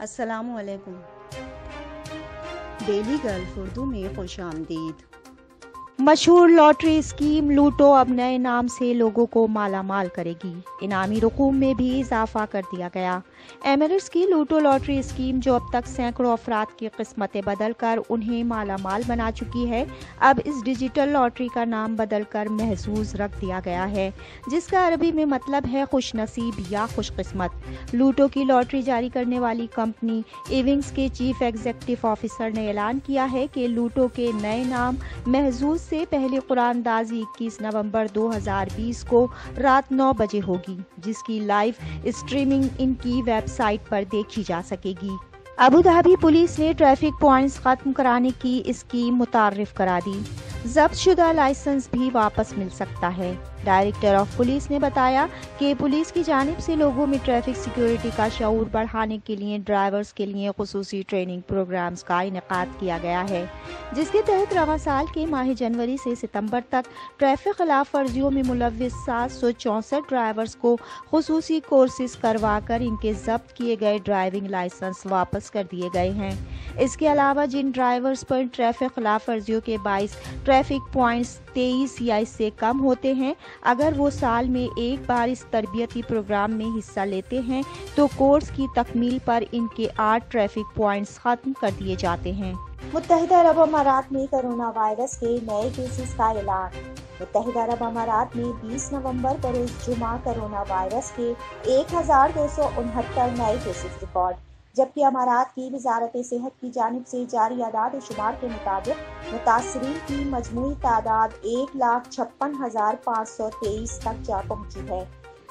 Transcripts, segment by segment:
السلام علیکم۔ Daily golf Urdu میں خوش آمدید۔ مشہور لاٹری اسکیم لوٹو اب نئے نام سے لوگوں کو مالا مال کرے گی۔ انعامی رقوم میں بھی اضافہ کر دیا گیا۔ ایمریٹس کی لوٹو لاٹری اسکیم جو اب تک سینکڑوں افراد کی قسمتیں بدل کر انہیں مالا مال بنا چکی ہے، اب اس ڈیجیٹل لاٹری کا نام بدل کر محظوظ رکھ دیا گیا ہے، جس کا عربی میں مطلب ہے خوش نصیب یا خوش قسمت۔ لوٹو کی لاٹری جاری کرنے والی کمپنی ایونگز کے چیف ایگزیکٹو آفیسر نے اعلان کیا ہے کہ لوٹو کے نئے نام محظوظ سے پہلی قرعہ اندازی 21 نومبر 2020 کو رات 9 بجے ہوگی، جس کی لائیو اسٹریمنگ ان کی ویب سائٹ پر دیکھی جا سکے گی۔ ابوظہبی پولیس نے ٹریفک پوائنٹس ختم کرانے کی اسکیم متعارف کرا دی۔ ضبط شدہ لائسنس بھی واپس مل سکتا ہے۔ ڈائریکٹر آف پولیس نے بتایا کہ پولیس کی جانب سے لوگوں میں ٹریفک سیکیورٹی کا شعور بڑھانے کے لیے ڈرائیورز کے لیے خصوصی ٹریننگ پروگرامز کا انعقاد کیا گیا ہے، جس کے تحت رواں سال کے ماہ جنوری سے ستمبر تک ٹریفک خلاف ورزیوں میں ملوث 764 ڈرائیورز کو خصوصی کورسز کروا کر ان کے ضبط کیے گئے ڈرائیونگ لائسنس واپس کر دیے گئے ہیں۔ اس کے علاوہ جن ڈرائیورز پر ٹریفک خلاف ورزیوں کے باعث ٹریفک پوائنٹس 23 یا اس سے کم ہوتے ہیں، اگر وہ سال میں ایک بار اس تربیتی پروگرام میں حصہ لیتے ہیں تو کورس کی تکمیل پر ان کے 8 ٹریفک پوائنٹس ختم کر دیے جاتے ہیں۔ متحدہ عرب امارات میں کرونا وائرس کے نئے کیسز کا اعلان۔ متحدہ عرب امارات میں 20 نومبر بروز جمعہ کرونا وائرس کے 1269 نئے کیسز ریکارڈ، جبکہ امارات کی وزارت صحت کی جانب سے جاری اعداد و شمار کے مطابق متاثرین کی مجموعی تعداد 1,56,523 تک جا پہنچی ہے۔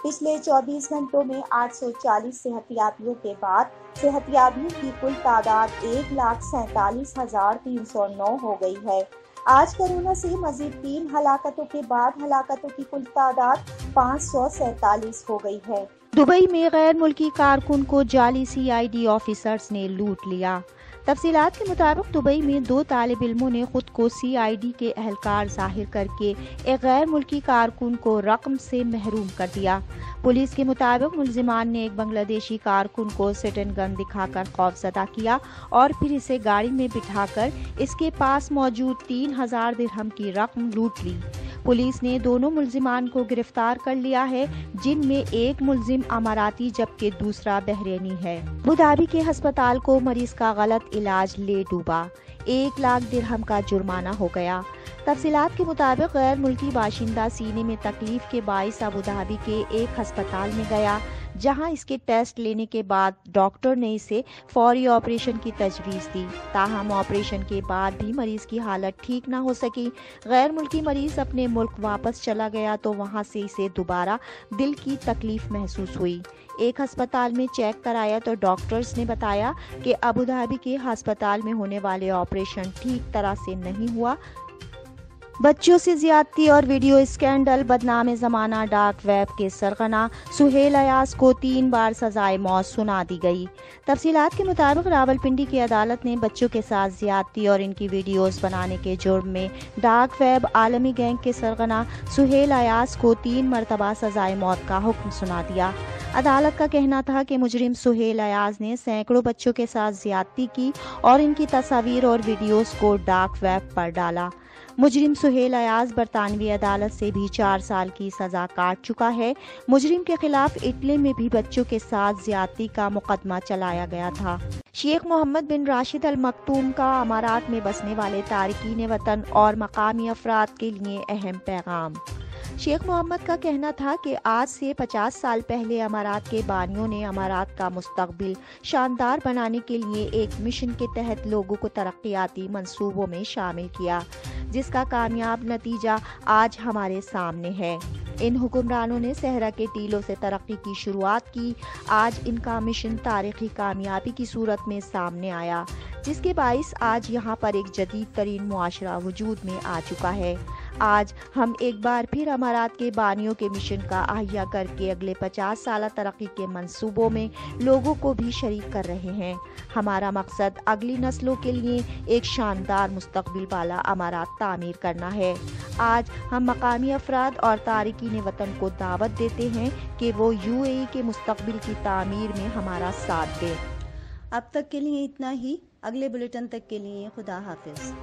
پچھلے 24 گھنٹوں میں 840 صحت یابیوں کے بعد صحت یابیوں کی کل تعداد 1,47,309 ہو گئی ہے۔ آج کورونا سے مزید 3 ہلاکتوں کے بعد ہلاکتوں کی کل تعداد 547 ہو گئی ہے۔ دبئی میں غیر ملکی کارکن کو جعلی CID آفیسرز نے لوٹ لیا۔ تفصیلات کے مطابق دبئی میں 2 طالب علموں نے خود کو CID کے اہلکار ظاہر کر کے ایک غیر ملکی کارکن کو رقم سے محروم کر دیا۔ پولیس کے مطابق ملزمان نے ایک بنگلہ دیشی کارکن کو سٹن گن دکھا کر خوفزدہ کیا اور پھر اسے گاڑی میں بٹھا کر اس کے پاس موجود 3000 درہم کی رقم لوٹ لی۔ پولیس نے دونوں ملزمان کو گرفتار کر لیا ہے، جن میں ایک ملزم اماراتی جبکہ دوسرا بحرینی ہے۔ ابوظہبی کے ہسپتال کو مریض کا غلط علاج لے ڈوبا، 1 لاکھ درہم کا جرمانہ ہو گیا۔ تفصیلات کے مطابق غیر ملکی باشندہ سینے میں تکلیف کے باعث ابوظہبی کے ایک ہسپتال میں گیا، جہاں اس کے ٹیسٹ لینے کے بعد ڈاکٹر نے اسے فوری آپریشن کی تجویز دی، تاہم آپریشن کے بعد بھی مریض کی حالت ٹھیک نہ ہو سکی۔ غیر ملکی مریض اپنے ملک واپس چلا گیا تو وہاں سے اسے دوبارہ دل کی تکلیف محسوس ہوئی۔ ایک ہسپتال میں چیک کرایا تو ڈاکٹرز نے بتایا کہ ابوظہبی کے ہسپتال میں ہونے والے آپریشن ٹھیک طرح سے نہیں ہوا۔ بچوں سے زیادتی اور ویڈیو اسکینڈل، بدنام زمانہ ڈارک ویب کے سرغنہ سہیل ایاز کو 3 بار سزائے موت سنا دی گئی۔ تفصیلات کے مطابق راولپنڈی کی عدالت نے بچوں کے ساتھ زیادتی اور ان کی ویڈیوز بنانے کے جرم میں ڈارک ویب عالمی گینگ کے سرغنہ سہیل ایاز کو 3 مرتبہ سزائے موت کا حکم سنا دیا۔ عدالت کا کہنا تھا کہ مجرم سہیل ایاز نے سینکڑوں بچوں کے ساتھ زیادتی کی اور ان کی تصاویر اور ویڈیوز کو ڈارک ویب پر ڈالا۔ مجرم سہیل ایاز برطانوی عدالت سے بھی 4 سال کی سزا کاٹ چکا ہے۔ مجرم کے خلاف اٹلی میں بھی بچوں کے ساتھ زیادتی کا مقدمہ چلایا گیا تھا۔ شیخ محمد بن راشد ال مکتوم کا امارات میں بسنے والے تارکین وطن اور مقامی افراد کے لیے اہم پیغام۔ شیخ محمد کا کہنا تھا کہ آج سے 50 سال پہلے امارات کے بانیوں نے امارات کا مستقبل شاندار بنانے کے لیے ایک مشن کے تحت لوگوں کو ترقیاتی منصوبوں میں شامل کیا، جس کا کامیاب نتیجہ آج ہمارے سامنے ہے۔ ان حکمرانوں نے صحرا کے ٹیلوں سے ترقی کی شروعات کی۔ آج ان کا مشن تاریخی کامیابی کی صورت میں سامنے آیا، جس کے باعث آج یہاں پر ایک جدید ترین معاشرہ وجود میں آ چکا ہے۔ آج ہم ایک بار پھر امارات کے بانیوں کے مشن کا احیا کر کے اگلے 50 سالہ ترقی کے منصوبوں میں لوگوں کو بھی شریک کر رہے ہیں۔ ہمارا مقصد اگلی نسلوں کے لیے ایک شاندار مستقبل والا امارات تعمیر کرنا ہے۔ آج ہم مقامی افراد اور تارکین وطن کو دعوت دیتے ہیں کہ وہ UAE کے مستقبل کی تعمیر میں ہمارا ساتھ دیں۔ اب تک کے لیے اتنا ہی. اگلے بلیٹن تک کے لیے خدا حافظ.